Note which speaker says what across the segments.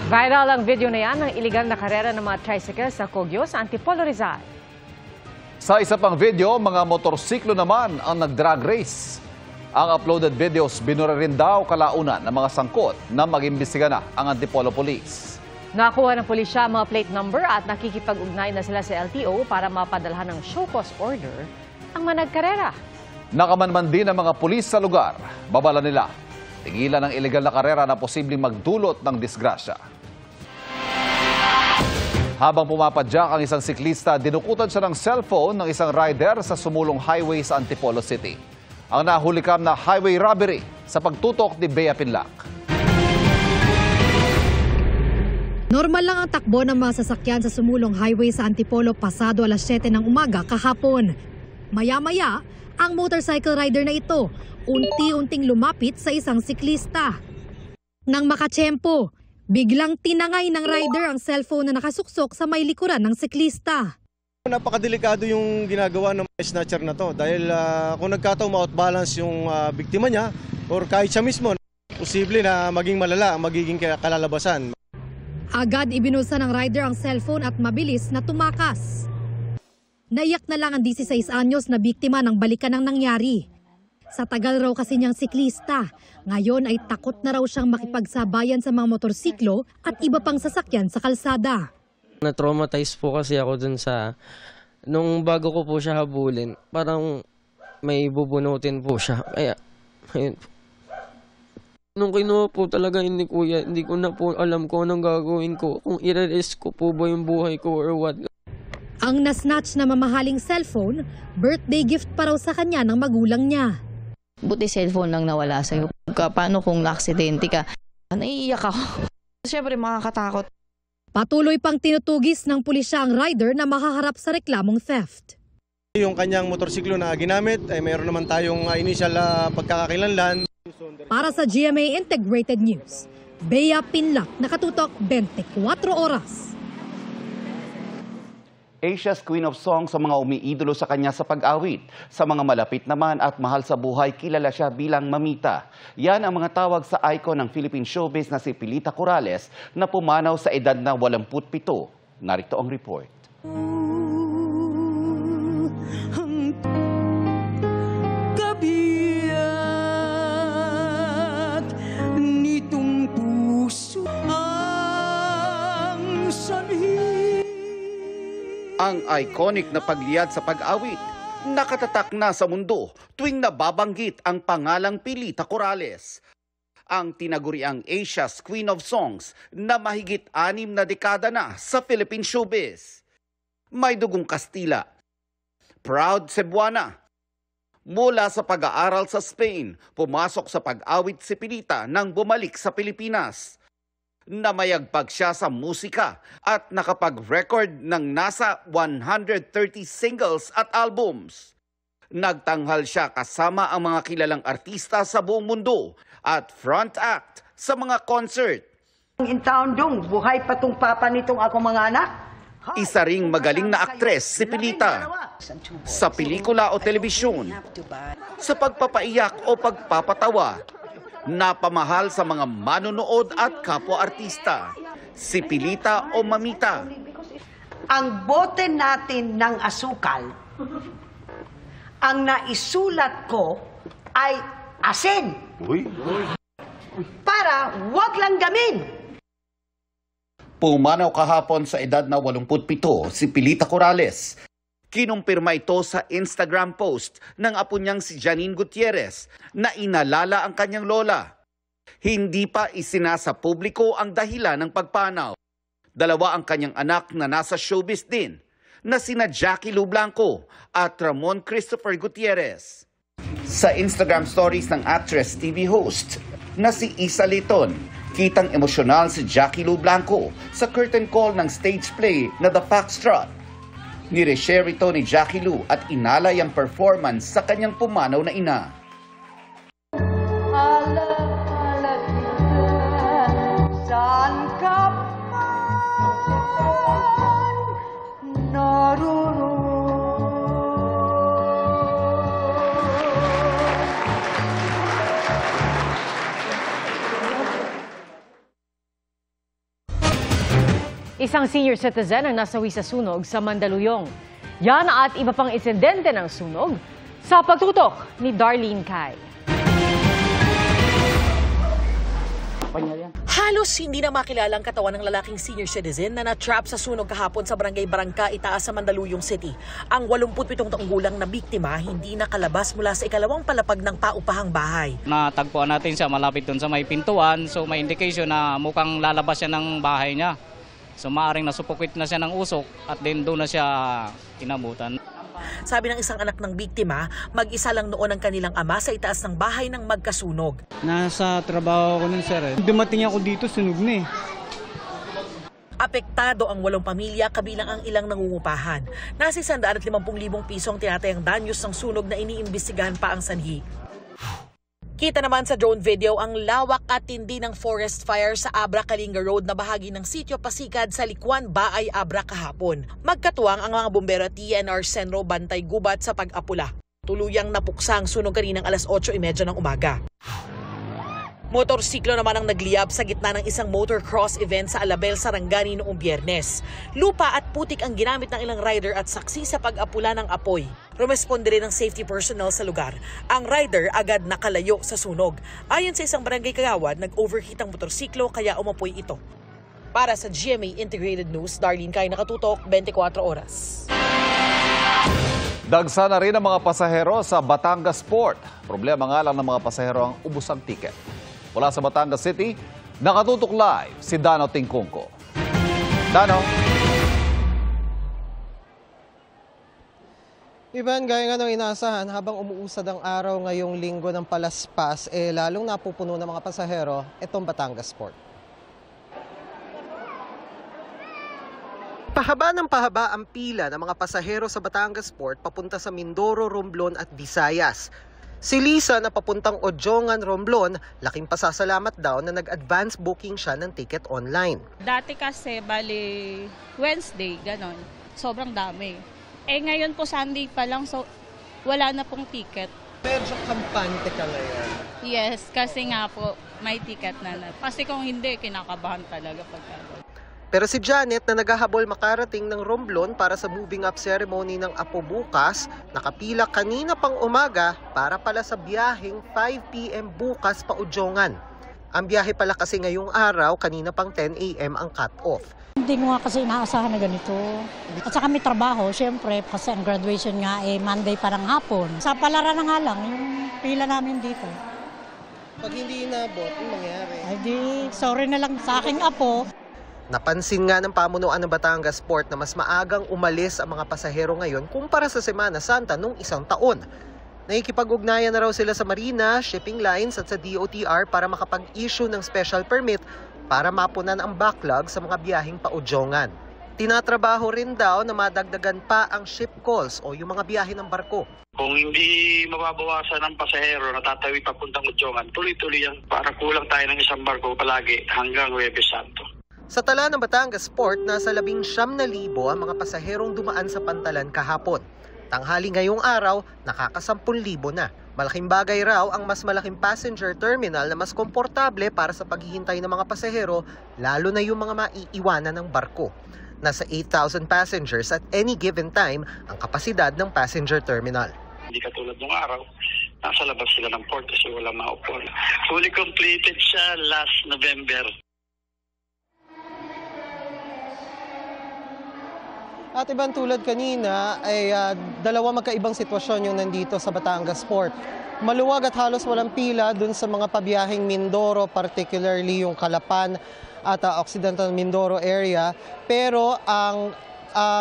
Speaker 1: Viral ang video na yan ng iligal na karera ng mga tricycle sa Cogyo sa Antipolo, Rizal.
Speaker 2: Sa isa pang video, mga motorsiklo naman ang nag-drag race. Ang uploaded videos binura rin daw kalaunan ng mga sangkot na mag-imbestiga na ang Antipolo Police.
Speaker 1: Nakuha ng pulisya ang mga plate number at nakikipag-ugnay na sila sa LTO para mapadalhan ng show cause order ang mga nagkarera.
Speaker 2: Nakamanman din ang mga pulis sa lugar. Babala nila, tigilan ang iligal na karera na posibleng magdulot ng disgrasya. Habang pumapadyak ang isang siklista, dinukutan siya ng cellphone ng isang rider sa sumulong highway sa Antipolo City. Ang nahulikam na highway robbery sa pagtutok ni Bea Pinlac.
Speaker 3: Normal lang ang takbo ng mga sasakyan sa sumulong highway sa Antipolo pasado alas 7 ng umaga kahapon. Maya-maya, ang motorcycle rider na ito unti-unting lumapit sa isang siklista. Nang makatsyempo, biglang tinangay ng rider ang cellphone na nakasuksok sa may likuran ng siklista.
Speaker 4: Napakadelikado yung ginagawa ng snatcher na to dahil kung nagkataong ma-outbalance yung biktima niya or kahit siya mismo, posible na maging malala ang magiging kalalabasan.
Speaker 3: Agad ibinusa ng rider ang cellphone at mabilis na tumakas. Naiyak na lang ang 16 anyos na biktima ng balikan ng nangyari. Sa tagal raw kasi niyang siklista, ngayon ay takot na raw siyang makipagsabayan sa mga motorsiklo at iba pang sasakyan sa kalsada.
Speaker 5: Na-traumatize po kasi ako dun sa, nung bago ko po siya habulin, parang may bubunutin po siya. Kaya, ayun po. Nung kinuha po talaga ni Kuya, hindi ko na po alam kung anong gagawin ko, kung i-risk ko po ba yung buhay ko or what.
Speaker 3: Ang nasnatch na mamahaling cellphone, birthday gift pa raw sa kanya ng magulang niya.
Speaker 6: Buti cellphone lang nawala sa'yo. Paano kung na-aksidente ka? Naiiyak ako. Siyempre makakatakot.
Speaker 3: Patuloy pang tinutugis ng pulisya ang rider na makaharap sa reklamong theft.
Speaker 4: Yung kanyang motorsiklo na ginamit, ay mayroon naman tayong initial pagkakakilanlan.
Speaker 3: Para sa GMA Integrated News, Bea Pinlac, nakatutok 24 oras.
Speaker 7: Asia's Queen of Song sa mga umiidolo sa kanya sa pag-awit. Sa mga malapit naman at mahal sa buhay, kilala siya bilang Mamita. Yan ang mga tawag sa icon ng Philippine showbiz na si Pilita Corrales na pumanaw sa edad na 87. Narito ang report. Ang iconic na pagliyad sa pag-awit, nakatatak na sa mundo tuwing nababanggit ang pangalang Pilita Corrales. Ang tinaguriang Asia's Queen of Songs na mahigit 6 na dekada na sa Philippine showbiz. May dugong Kastila, proud Cebuana. Mula sa pag-aaral sa Spain, pumasok sa pag-awit si Pilita nang bumalik sa Pilipinas. Namayagpag siya sa musika at nakapag-record ng nasa 130 singles at albums. Nagtanghal siya kasama ang mga kilalang artista sa buong mundo at front act sa mga concert.
Speaker 8: In town dong, buhay pa tong papa nitong ako mga anak.
Speaker 7: Isa ring magaling na aktres si Pilita. Sa pelikula o telebisyon, sa pagpapaiyak o pagpapatawa, napamahal sa mga manonood at kapwa-artista. Si Pilita o Mamita.
Speaker 8: Ang bote natin ng asukal, ang naisulat ko ay asin. Para wag lang gamin.
Speaker 7: Pumanaw kahapon sa edad na 87 si Pilita Corrales. Kinumpirma ito sa Instagram post ng apo niyang si Janine Gutierrez na inalala ang kanyang lola. Hindi pa isinasa publiko ang dahilan ng pagpanaw. Dalawa ang kanyang anak na nasa showbiz din, na sina Jackie Lou Blanco at Ramon Christopher Gutierrez. Sa Instagram stories ng actress TV host na si Isa Liton, kitang emosyonal si Jackie Lou Blanco sa curtain call ng stage play na The Foxtrot. Nire-share ito ni Jackie Lou at inalay ang performance sa kanyang pumanaw na ina.
Speaker 8: Saan ka
Speaker 1: Isang senior citizen ang nasawi sa sunog sa Mandaluyong. Yan at iba pang insidente ng sunog sa pagtutok ni Darlene Kai.
Speaker 9: Halos hindi na makilala ang katawan ng lalaking senior citizen na na-trap sa sunog kahapon sa barangay Barangka, Itaas sa Mandaluyong City. Ang 87 taong gulang na biktima hindi nakalabas mula sa ikalawang palapag ng paupahang bahay.
Speaker 10: Natagpuan natin siya malapit doon sa may pintuan, so may indication na mukhang lalabas siya ng bahay niya. So maaaring nasupukit na siya ng usok at then doon na siya kinabutan.
Speaker 9: Sabi ng isang anak ng biktima, mag-isa lang noon ang kanilang ama sa itaas ng bahay ng magkasunog.
Speaker 11: Nasa trabaho ko nun, sir. Dumating ako dito, sunog na eh.
Speaker 9: Apektado ang 8 pamilya kabilang ang ilang nangungupahan. Nasa 150,000 pisong tinatayang danyos ng sunog na iniimbestigahan pa ang sanhi. Kita naman sa drone video ang lawak at tindi ng forest fire sa Abra Kalinga Road na bahagi ng Sitio Pasikad sa Likuan, Baay, Abra kahapon. Magkatuwang ang mga bumbero at TNR Senro bantay gubat sa pag-apula. Tuluyang napuksa ang sunog kaninang alas 8:30 ng umaga. Motorsiklo naman ang nagliyab sa gitna ng isang motocross event sa Alabel, Sarangani noong Biyernes. Lupa at putik ang ginamit ng ilang rider at saksi sa pag-apula ng apoy. Rumesponde rin ng safety personnel sa lugar. Ang rider agad nakalayo sa sunog. Ayon sa isang barangay kagawad, nag-overheat ang motorsiklo kaya umapoy ito. Para sa GMA Integrated News, Darlene Kai, nakatutok 24 oras.
Speaker 2: Dagsa na rin ang mga pasahero sa Batangas Port. Problema nga lang ng mga pasahero ang ubos ang tiket. Mula sa Batangas City, nakatutok live si Dano Tingkungko. Dano?
Speaker 12: Ivan, gaya nga ng inaasahan, habang umuusad ang araw ngayong linggo ng palaspas, lalong napupuno ng mga pasahero itong Batangas Port. Pahaba ng pahaba ang pila ng mga pasahero sa Batangas Port papunta sa Mindoro, Romblon at Visayas. Si Lisa na papuntang Ojongan, Romblon, laking pasasalamat daw na nag-advance booking siya ng ticket online.
Speaker 13: Dati kasi, bali Wednesday, ganon. Sobrang dami. Ngayon po Sunday pa lang, so wala na pong ticket.
Speaker 12: Medyo kampante ka ngayon.
Speaker 13: Yes, kasi nga po, may ticket na. Kasi kung hindi, kinakabahan talaga pagka.
Speaker 12: Pero si Janet na naghahabol makarating ng Romblon para sa moving up ceremony ng apo bukas, nakapila kanina pang umaga para pala sa biyaheng 5 p.m. bukas pa Ujongan. Ang biyahe pala kasi ngayong araw, kanina pang 10 a.m. ang cut-off.
Speaker 14: Hindi mo nga kasi inaasahan na ganito. At saka may trabaho, syempre, kasi ang graduation nga Monday parang hapon. Sa Palara na nga lang, yung pila namin dito.
Speaker 12: Pag hindi inabot, ano mangyari?
Speaker 14: Ay di, sorry na lang sa aking apo.
Speaker 12: Napansin nga ng pamunuan ng Batangas Port na mas maagang umalis ang mga pasahero ngayon kumpara sa Semana Santa nung isang taon. Nakikipag-ugnayan na raw sila sa Marina, shipping lines at sa DOTR para makapag-issue ng special permit para mapunan ang backlog sa mga biyaheng pa-Ujongan. Tinatrabaho rin daw na madagdagan pa ang ship calls o yung mga biyahe ng barko.
Speaker 15: Kung hindi mababawasan ng pasahero na tatawid papuntang Ujongan, tuloy-tuloy yan para kulang tayo ng isang barko palagi hanggang Huwebes Santo.
Speaker 12: Sa tala ng Batangas Port, nasa 19,000 ang mga pasaherong dumaan sa pantalan kahapon. Tanghali ngayong araw, nakaka-10,000 na. Malaking bagay raw ang mas malaking passenger terminal na mas komportable para sa paghihintay ng mga pasahero, lalo na yung mga maiiwanan ng barko. Nasa 8,000 passengers at any given time ang kapasidad ng passenger terminal.
Speaker 15: Hindi katulad ng araw, nasa labas sila ng port kasi walang maupuan. Fully completed siya last November.
Speaker 12: At ibang tulad kanina ay dalawa magkaibang sitwasyon yung nandito sa Batangas Port. Maluwag at halos walang pila dun sa mga pabiyaheng Mindoro, particularly yung Calapan at Occidental Mindoro area. Pero ang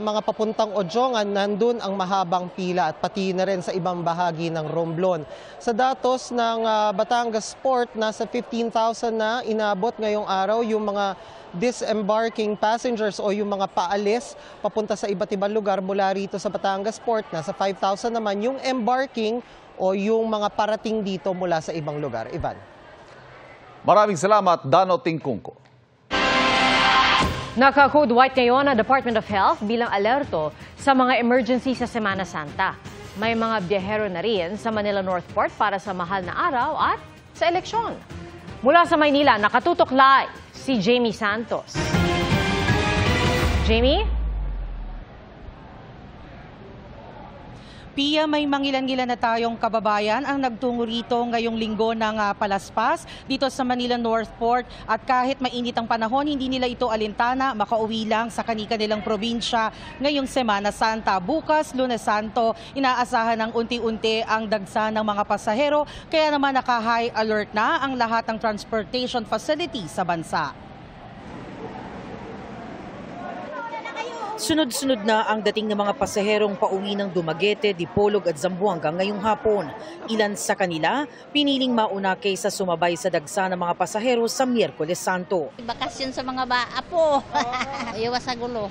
Speaker 12: mga papuntang Ojongan, nandun ang mahabang pila at pati na rin sa ibang bahagi ng Romblon. Sa datos ng Batangas Port, nasa 15,000 na inabot ngayong araw yung mga disembarking passengers o yung mga paalis papunta sa iba't ibang lugar mula rito sa Batangas Port. Nasa 5,000 naman yung embarking o yung mga parating dito mula sa ibang lugar. Ivan.
Speaker 2: Maraming salamat, Dano Tingkungko.
Speaker 1: Naka-code white ngayon ang Department of Health bilang alerto sa mga emergency sa Semana Santa. May mga biyahero na rin sa Manila North Port para sa mahal na araw at sa eleksyon. Mula sa Maynila, nakatutok live si Jamie Santos. Jamie?
Speaker 16: Pia, may mangilan-ngilan na tayong kababayan ang nagtungo rito ngayong linggo ng palaspas dito sa Manila Northport at kahit mainit ang panahon, hindi nila ito alintana, makauwi lang sa kanilang probinsya ngayong Semana Santa. Bukas, Lunes Santo, inaasahan ng unti-unti ang dagsa ng mga pasahero kaya naman naka-high alert na ang lahat ng transportation facility sa bansa.
Speaker 17: Sunod-sunod na ang dating ng mga pasaherong pauwi ng Dumaguete, Dipolog at Zamboanga ngayong hapon. Ilan sa kanila piniling mauna kaysa sumabay sa dagsa ng mga pasahero sa Miyerkules Santo.
Speaker 18: Bakasyon sa mga apo, iwas sa gulo.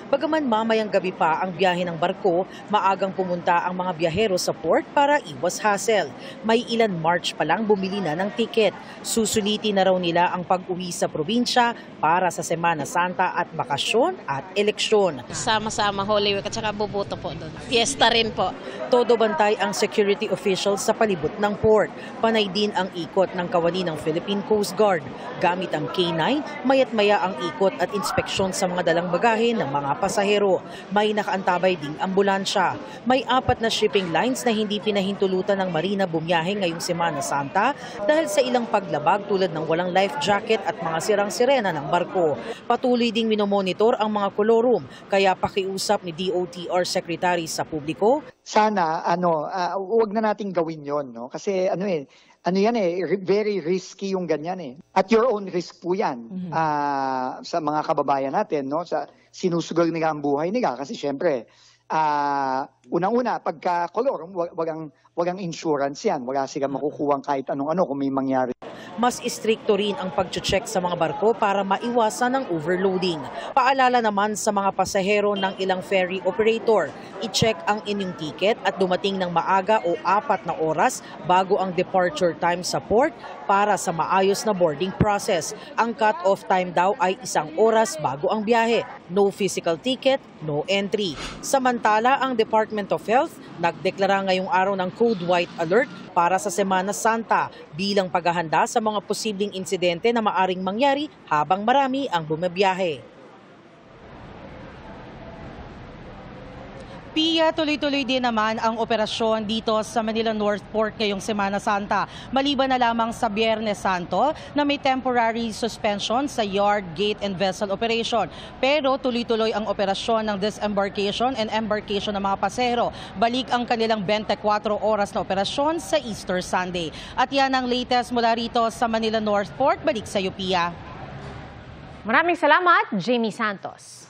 Speaker 17: Bagaman mamayang gabi pa ang biyahe ng barko, maagang pumunta ang mga biyahero sa port para iwas hassle. May ilan March pa lang bumili na ng tiket. Susulitin na raw nila ang pag-uwi sa probinsya para sa Semana Santa at bakasyon at eleksyon.
Speaker 18: Sama-sama Holy Week at saka bubuto po doon. Fiesta rin po.
Speaker 17: Todo bantay ang security officials sa palibot ng port. Panay din ang ikot ng kawani ng Philippine Coast Guard. Gamit ang K9, mayat-maya ang ikot at inspeksyon sa mga dalang bagahe ng mga pasahero. May nakaantabay ding ambulansya. May 4 na shipping lines na hindi pinahintulutan ng marina bumiyahe ngayong Semana Santa dahil sa ilang paglabag tulad ng walang life jacket at mga sirang sirena ng barko. Patuloy ding minomonitor ang mga colorum, kaya pakiusap ni DOTR Secretary sa publiko.
Speaker 19: Sana huwag na nating gawin 'yon, no? Kasi very risky yung ganyan . At your own risk po 'yan sa mga kababayan natin, no? Sa sinusugal nila ang buhay nila kasi syempre unang-una pagka colorum walang insurance 'yan. Wala silang makukuhang kahit anong-ano kung may mangyari.
Speaker 17: Mas istrikto rin ang pag-check sa mga barko para maiwasan ang overloading. Paalala naman sa mga pasahero ng ilang ferry operator, i-check ang inyong ticket at dumating ng maaga o 4 na oras bago ang departure time sa port para sa maayos na boarding process. Ang cut-off time daw ay 1 oras bago ang biyahe. No physical ticket, no entry. Samantala, ang Department of Health nagdeklara ngayong araw ng Code White Alert para sa Semana Santa bilang paghahanda sa mga posibleng insidente na maaring mangyari habang marami ang bumabiyahe.
Speaker 16: Pia, tuloy-tuloy din naman ang operasyon dito sa Manila Northport ngayong Semana Santa. Maliban na lamang sa Biyernes Santo na may temporary suspension sa yard, gate and vessel operation. Pero tuloy-tuloy ang operasyon ng disembarkation and embarkation ng mga pasahero. Balik ang kanilang 24 oras na operasyon sa Easter Sunday. At yan ang latest mula rito sa Manila Northport. Balik sa iyo, Pia.
Speaker 1: Maraming salamat, Jamie Santos.